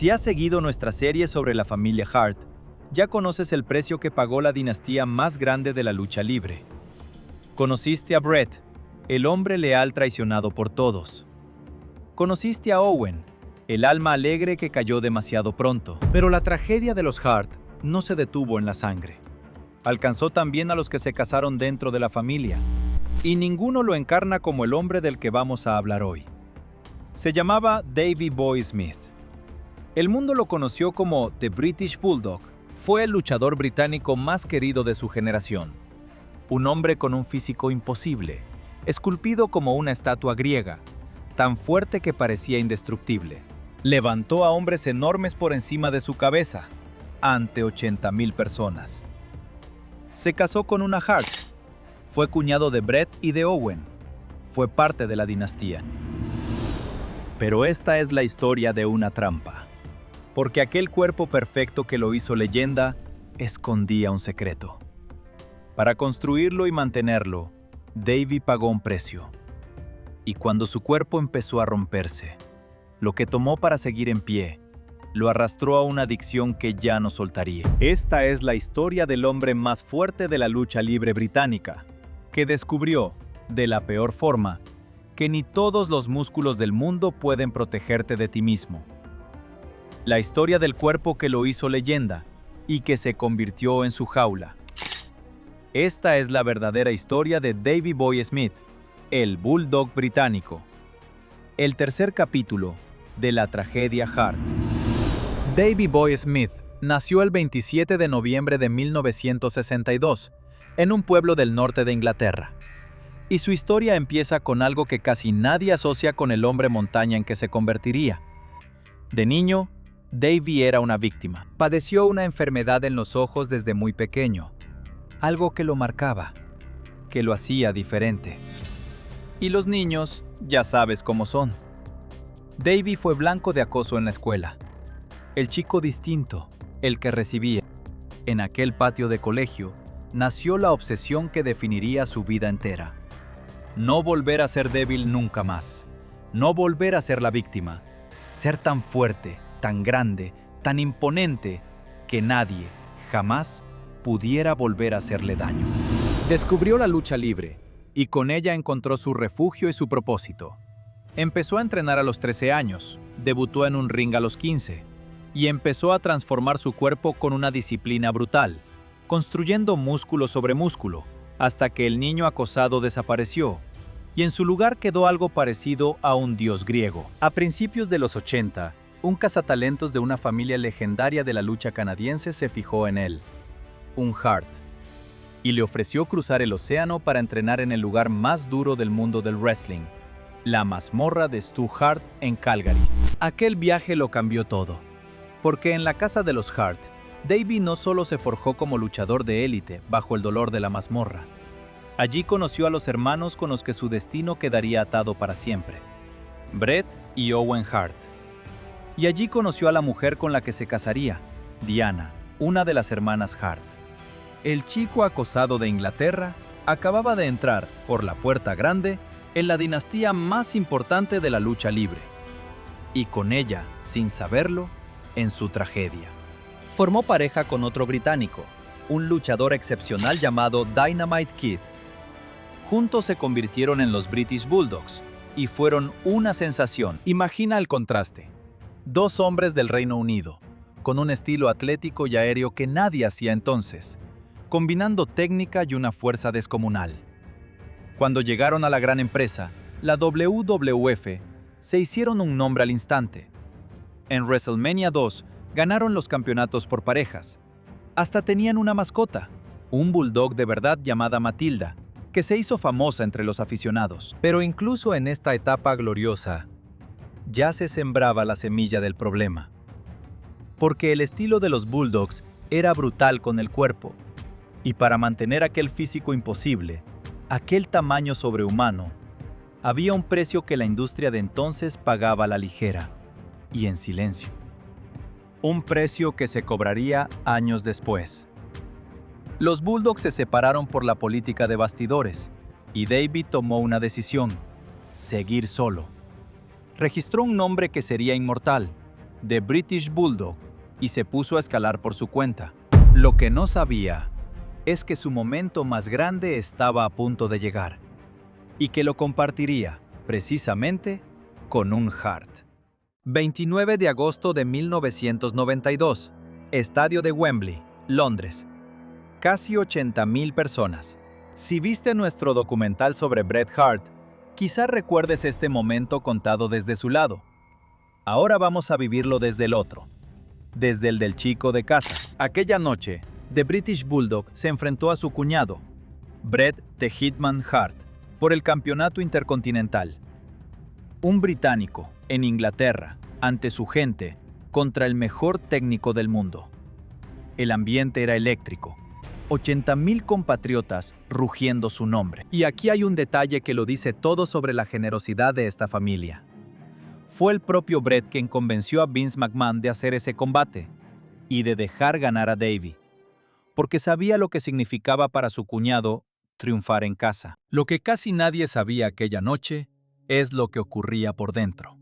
Si has seguido nuestra serie sobre la familia Hart, ya conoces el precio que pagó la dinastía más grande de la lucha libre. Conociste a Bret, el hombre leal traicionado por todos. Conociste a Owen, el alma alegre que cayó demasiado pronto. Pero la tragedia de los Hart no se detuvo en la sangre. Alcanzó también a los que se casaron dentro de la familia, y ninguno lo encarna como el hombre del que vamos a hablar hoy. Se llamaba Davey Boy Smith. El mundo lo conoció como The British Bulldog. Fue el luchador británico más querido de su generación. Un hombre con un físico imposible, esculpido como una estatua griega, tan fuerte que parecía indestructible. Levantó a hombres enormes por encima de su cabeza, ante 80,000 personas. Se casó con una Hart. Fue cuñado de Bret y de Owen. Fue parte de la dinastía. Pero esta es la historia de una trampa. Porque aquel cuerpo perfecto que lo hizo leyenda escondía un secreto. Para construirlo y mantenerlo, Davey pagó un precio. Y cuando su cuerpo empezó a romperse, lo que tomó para seguir en pie, lo arrastró a una adicción que ya no soltaría. Esta es la historia del hombre más fuerte de la lucha libre británica, que descubrió, de la peor forma, que ni todos los músculos del mundo pueden protegerte de ti mismo. La historia del cuerpo que lo hizo leyenda y que se convirtió en su jaula. Esta es la verdadera historia de Davey Boy Smith, el Bulldog británico. El tercer capítulo de la tragedia Hart. Davey Boy Smith nació el 27 de noviembre de 1962 en un pueblo del norte de Inglaterra. Y su historia empieza con algo que casi nadie asocia con el hombre montaña en que se convertiría. De niño, Davey era una víctima. Padeció una enfermedad en los ojos desde muy pequeño. Algo que lo marcaba, que lo hacía diferente. Y los niños, ya sabes cómo son. Davey fue blanco de acoso en la escuela. El chico distinto, el que recibía. En aquel patio de colegio, nació la obsesión que definiría su vida entera. No volver a ser débil nunca más. No volver a ser la víctima. Ser tan fuerte, tan grande, tan imponente, que nadie, jamás, pudiera volver a hacerle daño. Descubrió la lucha libre, y con ella encontró su refugio y su propósito. Empezó a entrenar a los 13 años, debutó en un ring a los 15, y empezó a transformar su cuerpo con una disciplina brutal, construyendo músculo sobre músculo, hasta que el niño acosado desapareció, y en su lugar quedó algo parecido a un dios griego. A principios de los 80, un cazatalentos de una familia legendaria de la lucha canadiense se fijó en él, un Hart, y le ofreció cruzar el océano para entrenar en el lugar más duro del mundo del wrestling, la mazmorra de Stu Hart en Calgary. Aquel viaje lo cambió todo, porque en la casa de los Hart, Davey no solo se forjó como luchador de élite bajo el dolor de la mazmorra. Allí conoció a los hermanos con los que su destino quedaría atado para siempre, Bret y Owen Hart. Y allí conoció a la mujer con la que se casaría, Diana, una de las hermanas Hart. El chico acosado de Inglaterra acababa de entrar, por la puerta grande, en la dinastía más importante de la lucha libre. Y con ella, sin saberlo, en su tragedia. Formó pareja con otro británico, un luchador excepcional llamado Dynamite Kid. Juntos se convirtieron en los British Bulldogs y fueron una sensación. Imagina el contraste. Dos hombres del Reino Unido, con un estilo atlético y aéreo que nadie hacía entonces, combinando técnica y una fuerza descomunal. Cuando llegaron a la gran empresa, la WWF, se hicieron un nombre al instante. En WrestleMania 2 ganaron los campeonatos por parejas. Hasta tenían una mascota, un bulldog de verdad llamada Matilda, que se hizo famosa entre los aficionados. Pero incluso en esta etapa gloriosa, ya se sembraba la semilla del problema. Porque el estilo de los Bulldogs era brutal con el cuerpo, y para mantener aquel físico imposible, aquel tamaño sobrehumano, había un precio que la industria de entonces pagaba a la ligera y en silencio. Un precio que se cobraría años después. Los Bulldogs se separaron por la política de bastidores, y Davey tomó una decisión: seguir solo. Registró un nombre que sería inmortal, The British Bulldog, y se puso a escalar por su cuenta. Lo que no sabía es que su momento más grande estaba a punto de llegar, y que lo compartiría, precisamente, con un Hart. 29 de agosto de 1992, Estadio de Wembley, Londres. Casi 80,000 personas. Si viste nuestro documental sobre Bret Hart, quizá recuerdes este momento contado desde su lado. Ahora vamos a vivirlo desde el otro, desde el del chico de casa. Aquella noche, The British Bulldog se enfrentó a su cuñado, Bret The Hitman Hart, por el campeonato intercontinental. Un británico, en Inglaterra, ante su gente, contra el mejor técnico del mundo. El ambiente era eléctrico. 80,000 compatriotas rugiendo su nombre. Y aquí hay un detalle que lo dice todo sobre la generosidad de esta familia. Fue el propio Bret quien convenció a Vince McMahon de hacer ese combate y de dejar ganar a Davey, porque sabía lo que significaba para su cuñado triunfar en casa. Lo que casi nadie sabía aquella noche es lo que ocurría por dentro.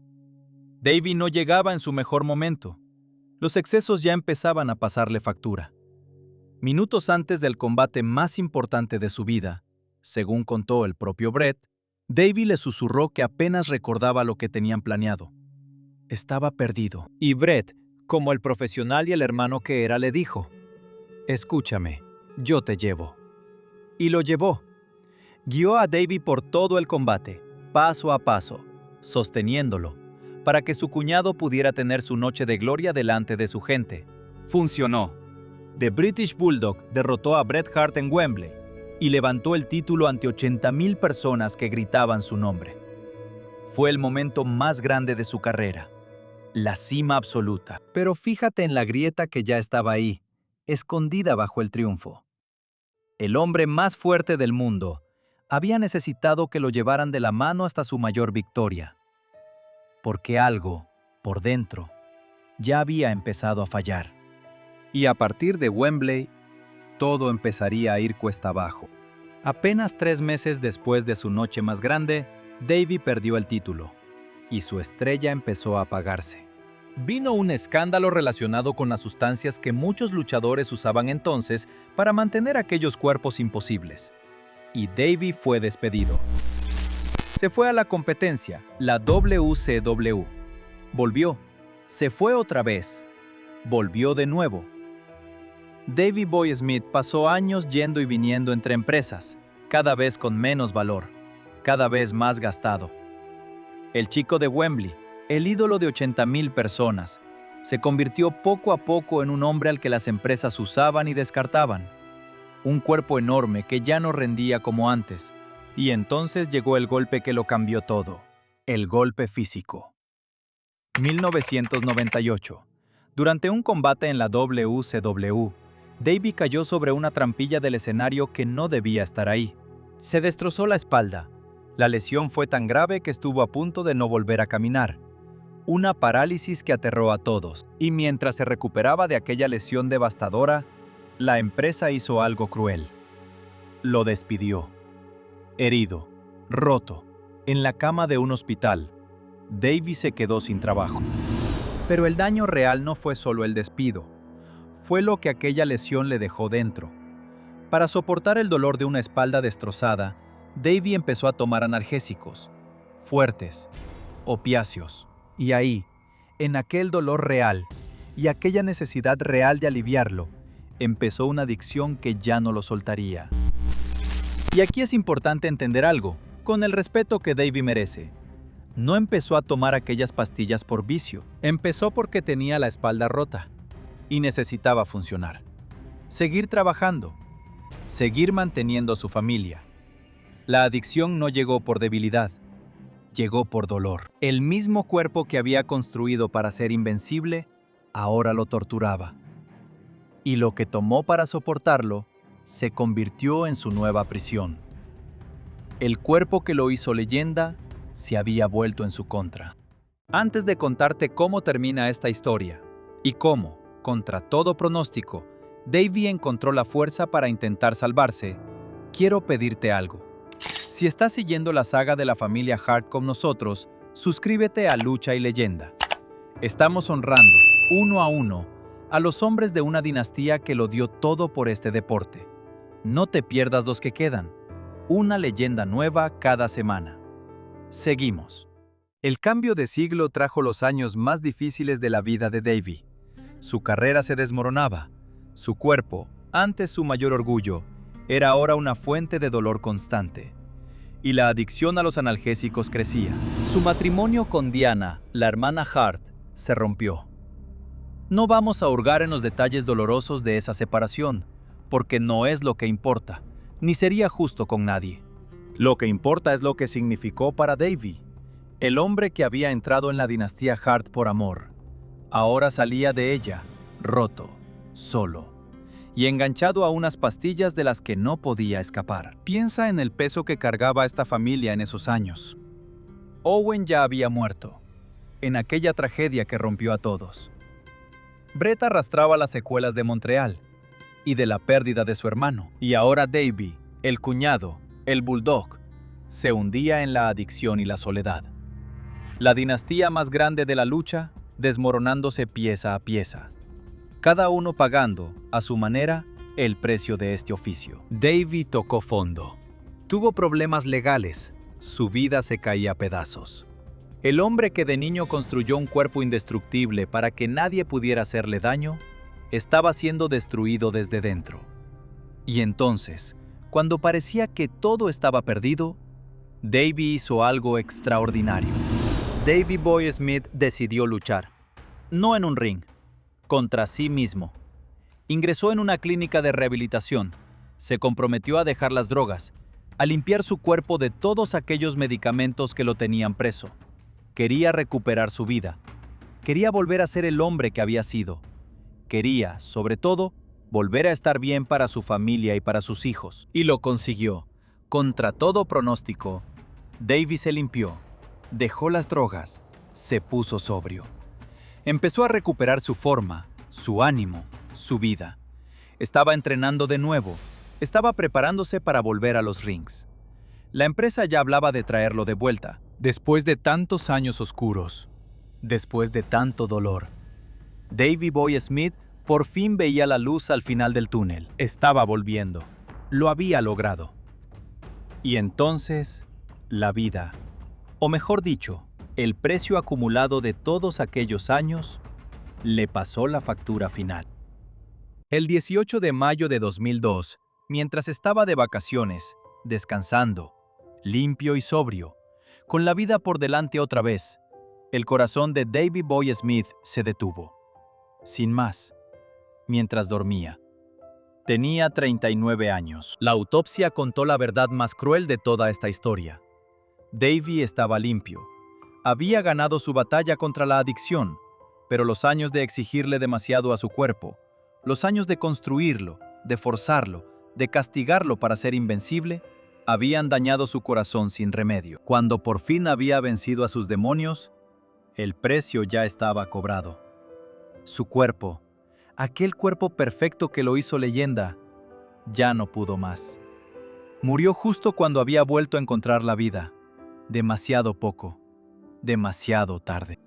Davey no llegaba en su mejor momento. Los excesos ya empezaban a pasarle factura. Minutos antes del combate más importante de su vida, según contó el propio Bret, Davey le susurró que apenas recordaba lo que tenían planeado. Estaba perdido. Y Bret, como el profesional y el hermano que era, le dijo: «Escúchame, yo te llevo». Y lo llevó. Guió a Davey por todo el combate, paso a paso, sosteniéndolo, para que su cuñado pudiera tener su noche de gloria delante de su gente. Funcionó. The British Bulldog derrotó a Bret Hart en Wembley y levantó el título ante 80,000 personas que gritaban su nombre. Fue el momento más grande de su carrera, la cima absoluta. Pero fíjate en la grieta que ya estaba ahí, escondida bajo el triunfo. El hombre más fuerte del mundo había necesitado que lo llevaran de la mano hasta su mayor victoria, porque algo, por dentro, ya había empezado a fallar. Y a partir de Wembley, todo empezaría a ir cuesta abajo. Apenas 3 meses después de su noche más grande, Davey perdió el título, y su estrella empezó a apagarse. Vino un escándalo relacionado con las sustancias que muchos luchadores usaban entonces para mantener aquellos cuerpos imposibles. Y Davey fue despedido. Se fue a la competencia, la WCW. Volvió. Se fue otra vez. Volvió de nuevo. Davey Boy Smith pasó años yendo y viniendo entre empresas, cada vez con menos valor, cada vez más gastado. El chico de Wembley, el ídolo de 80,000 personas, se convirtió poco a poco en un hombre al que las empresas usaban y descartaban. Un cuerpo enorme que ya no rendía como antes. Y entonces llegó el golpe que lo cambió todo, el golpe físico. 1998. Durante un combate en la WCW, Davey cayó sobre una trampilla del escenario que no debía estar ahí. Se destrozó la espalda. La lesión fue tan grave que estuvo a punto de no volver a caminar. Una parálisis que aterró a todos. Y mientras se recuperaba de aquella lesión devastadora, la empresa hizo algo cruel. Lo despidió. Herido, roto, en la cama de un hospital, Davey se quedó sin trabajo. Pero el daño real no fue solo el despido. Fue lo que aquella lesión le dejó dentro. Para soportar el dolor de una espalda destrozada, Davey empezó a tomar analgésicos, fuertes, opiáceos. Y ahí, en aquel dolor real y aquella necesidad real de aliviarlo, empezó una adicción que ya no lo soltaría. Y aquí es importante entender algo, con el respeto que Davey merece. No empezó a tomar aquellas pastillas por vicio. Empezó porque tenía la espalda rota y necesitaba funcionar. Seguir trabajando. Seguir manteniendo a su familia. La adicción no llegó por debilidad. Llegó por dolor. El mismo cuerpo que había construido para ser invencible, ahora lo torturaba. Y lo que tomó para soportarlo, se convirtió en su nueva prisión. El cuerpo que lo hizo leyenda se había vuelto en su contra. Antes de contarte cómo termina esta historia y cómo, contra todo pronóstico, Davey encontró la fuerza para intentar salvarse, quiero pedirte algo. Si estás siguiendo la saga de la familia Hart con nosotros, suscríbete a Lucha y Leyenda. Estamos honrando, uno a uno, a los hombres de una dinastía que lo dio todo por este deporte. No te pierdas los que quedan. Una leyenda nueva cada semana. Seguimos. El cambio de siglo trajo los años más difíciles de la vida de Davey. Su carrera se desmoronaba. Su cuerpo, antes su mayor orgullo, era ahora una fuente de dolor constante. Y la adicción a los analgésicos crecía. Su matrimonio con Diana, la hermana Hart, se rompió. No vamos a hurgar en los detalles dolorosos de esa separación, porque no es lo que importa, ni sería justo con nadie. Lo que importa es lo que significó para Davey, el hombre que había entrado en la dinastía Hart por amor. Ahora salía de ella, roto, solo, y enganchado a unas pastillas de las que no podía escapar. Piensa en el peso que cargaba esta familia en esos años. Owen ya había muerto, en aquella tragedia que rompió a todos. Brett arrastraba las secuelas de Montreal y de la pérdida de su hermano. Y ahora Davey, el cuñado, el bulldog, se hundía en la adicción y la soledad. La dinastía más grande de la lucha, desmoronándose pieza a pieza. Cada uno pagando, a su manera, el precio de este oficio. Davey tocó fondo. Tuvo problemas legales. Su vida se caía a pedazos. El hombre que de niño construyó un cuerpo indestructible para que nadie pudiera hacerle daño, estaba siendo destruido desde dentro. Y entonces, cuando parecía que todo estaba perdido, Davey hizo algo extraordinario. Davey Boy Smith decidió luchar. No en un ring, contra sí mismo. Ingresó en una clínica de rehabilitación, se comprometió a dejar las drogas, a limpiar su cuerpo de todos aquellos medicamentos que lo tenían preso. Quería recuperar su vida. Quería volver a ser el hombre que había sido. Quería, sobre todo, volver a estar bien para su familia y para sus hijos. Y lo consiguió. Contra todo pronóstico, Davey se limpió, dejó las drogas, se puso sobrio. Empezó a recuperar su forma, su ánimo, su vida. Estaba entrenando de nuevo, estaba preparándose para volver a los rings. La empresa ya hablaba de traerlo de vuelta. Después de tantos años oscuros, después de tanto dolor, Davey Boy Smith por fin veía la luz al final del túnel. Estaba volviendo. Lo había logrado. Y entonces, la vida, o mejor dicho, el precio acumulado de todos aquellos años, le pasó la factura final. El 18 de mayo de 2002, mientras estaba de vacaciones, descansando, limpio y sobrio, con la vida por delante otra vez, el corazón de Davey Boy Smith se detuvo. Sin más, mientras dormía. Tenía 39 años. La autopsia contó la verdad más cruel de toda esta historia. Davey estaba limpio. Había ganado su batalla contra la adicción, pero los años de exigirle demasiado a su cuerpo, los años de construirlo, de forzarlo, de castigarlo para ser invencible, habían dañado su corazón sin remedio. Cuando por fin había vencido a sus demonios, el precio ya estaba cobrado. Su cuerpo, aquel cuerpo perfecto que lo hizo leyenda, ya no pudo más. Murió justo cuando había vuelto a encontrar la vida. Demasiado poco, demasiado tarde.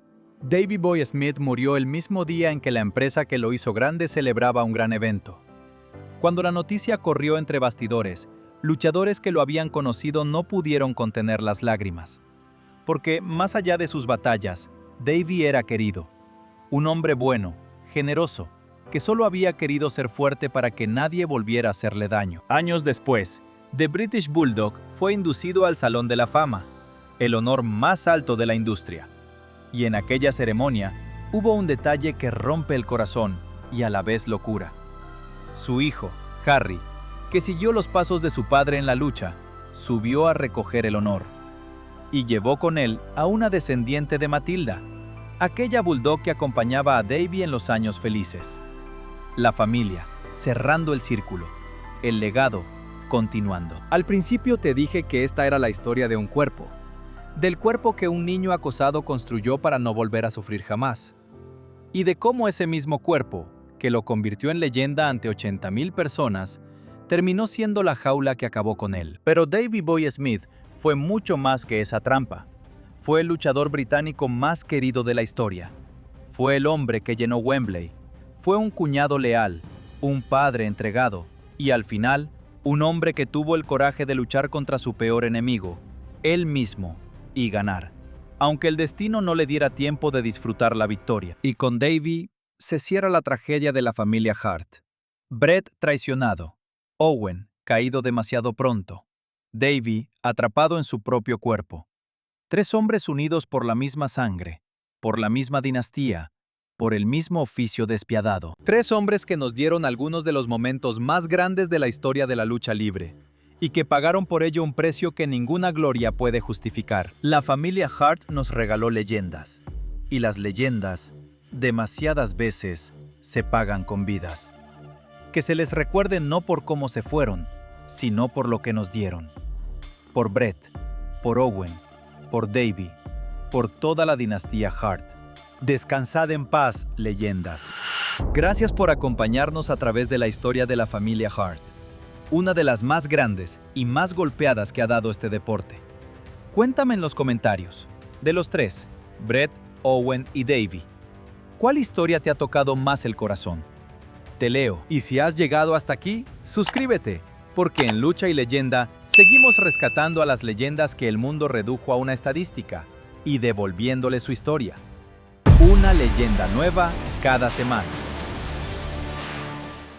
Davey Boy Smith murió el mismo día en que la empresa que lo hizo grande celebraba un gran evento. Cuando la noticia corrió entre bastidores, luchadores que lo habían conocido no pudieron contener las lágrimas. Porque, más allá de sus batallas, Davey era querido. Un hombre bueno, generoso, que solo había querido ser fuerte para que nadie volviera a hacerle daño. Años después, The British Bulldog fue inducido al Salón de la Fama, el honor más alto de la industria. Y en aquella ceremonia, hubo un detalle que rompe el corazón y a la vez locura. Su hijo, Harry, que siguió los pasos de su padre en la lucha, subió a recoger el honor. Y llevó con él a una descendiente de Matilda, aquella bulldog que acompañaba a Davey en los años felices. La familia, cerrando el círculo, el legado, continuando. Al principio te dije que esta era la historia de un cuerpo, del cuerpo que un niño acosado construyó para no volver a sufrir jamás, y de cómo ese mismo cuerpo, que lo convirtió en leyenda ante 80,000 personas, terminó siendo la jaula que acabó con él. Pero Davey Boy Smith fue mucho más que esa trampa. Fue el luchador británico más querido de la historia. Fue el hombre que llenó Wembley. Fue un cuñado leal, un padre entregado y al final, un hombre que tuvo el coraje de luchar contra su peor enemigo, él mismo, y ganar. Aunque el destino no le diera tiempo de disfrutar la victoria. Y con Davy se cierra la tragedia de la familia Hart. Brett traicionado. Owen caído demasiado pronto. Davy atrapado en su propio cuerpo. 3 hombres unidos por la misma sangre, por la misma dinastía, por el mismo oficio despiadado. 3 hombres que nos dieron algunos de los momentos más grandes de la historia de la lucha libre, y que pagaron por ello un precio que ninguna gloria puede justificar. La familia Hart nos regaló leyendas, y las leyendas, demasiadas veces, se pagan con vidas. Que se les recuerde no por cómo se fueron, sino por lo que nos dieron. Por Brett, por Owen, por Davy, por toda la dinastía Hart. Descansad en paz, leyendas. Gracias por acompañarnos a través de la historia de la familia Hart, una de las más grandes y más golpeadas que ha dado este deporte. Cuéntame en los comentarios, de los 3, Brett, Owen y Davy, ¿cuál historia te ha tocado más el corazón? Te leo. Y si has llegado hasta aquí, suscríbete, porque en Lucha y Leyenda seguimos rescatando a las leyendas que el mundo redujo a una estadística y devolviéndole su historia. Una leyenda nueva cada semana.